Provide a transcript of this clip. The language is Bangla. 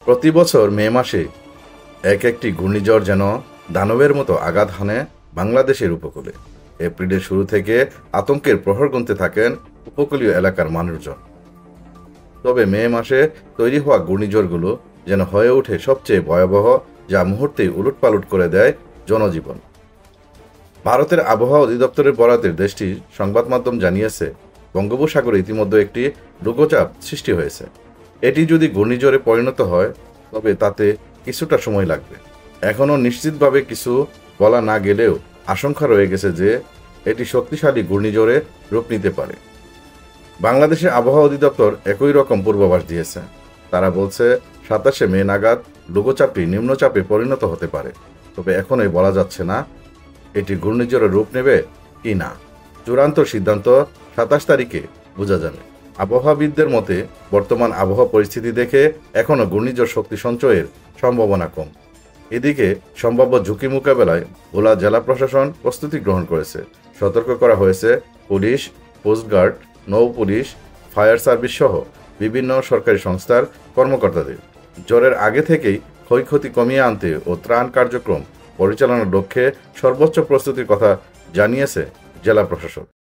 প্রতি বছর মে মাসে একটি ঘূর্ণিঝড় যেন দানবের মতো আঘাত হানে বাংলাদেশের উপকূলে। এপ্রিলের শুরু থেকে আতঙ্কের প্রহর গুনতে থাকেন উপকূলীয় এলাকার মানুষজন। তবে মে মাসে তৈরি হওয়া ঘূর্ণিঝড়গুলো যেন হয়ে ওঠে সবচেয়ে ভয়াবহ, যা মুহূর্তেই উলটপালট করে দেয় জনজীবন। ভারতের আবহাওয়া অধিদপ্তরের বরাতের দেশটির সংবাদ মাধ্যম জানিয়েছে, বঙ্গোপসাগরে ইতিমধ্যে একটি লঘুচাপ সৃষ্টি হয়েছে। এটি যদি ঘূর্ণিঝড়ে পরিণত হয় তবে তাতে কিছুটা সময় লাগবে। এখনও নিশ্চিতভাবে কিছু বলা না গেলেও আশঙ্কা রয়ে গেছে যে এটি শক্তিশালী ঘূর্ণিঝড়ে রূপ নিতে পারে। বাংলাদেশের আবহাওয়া অধিদপ্তর একই রকম পূর্বাভাস দিয়েছে। তারা বলছে 27শে মে নাগাদ লঘুচাপটি নিম্নচাপে পরিণত হতে পারে। তবে এখনই বলা যাচ্ছে না এটি ঘূর্ণিঝড়ের রূপ নেবে কি না। চূড়ান্ত সিদ্ধান্ত 27 তারিখে বোঝা যাবে। আবহাওয়াবিদদের মতে বর্তমান আবহাওয়া পরিস্থিতি দেখে এখনও ঘূর্ণিঝড় শক্তি সঞ্চয়ের সম্ভাবনা কম। এদিকে সম্ভাব্য ঝুঁকি মোকাবেলায় ভোলা জেলা প্রশাসন প্রস্তুতি গ্রহণ করেছে। সতর্ক করা হয়েছে পুলিশ, কোস্টগার্ড, নৌ পুলিশ, ফায়ার সার্ভিস সহ বিভিন্ন সরকারি সংস্থার কর্মকর্তাদের। ঝড়ের আগে থেকেই ক্ষয়ক্ষতি কমিয়ে আনতে ও ত্রাণ কার্যক্রম পরিচালনার লক্ষ্যে সর্বোচ্চ প্রস্তুতির কথা জানিয়েছে জেলা প্রশাসক।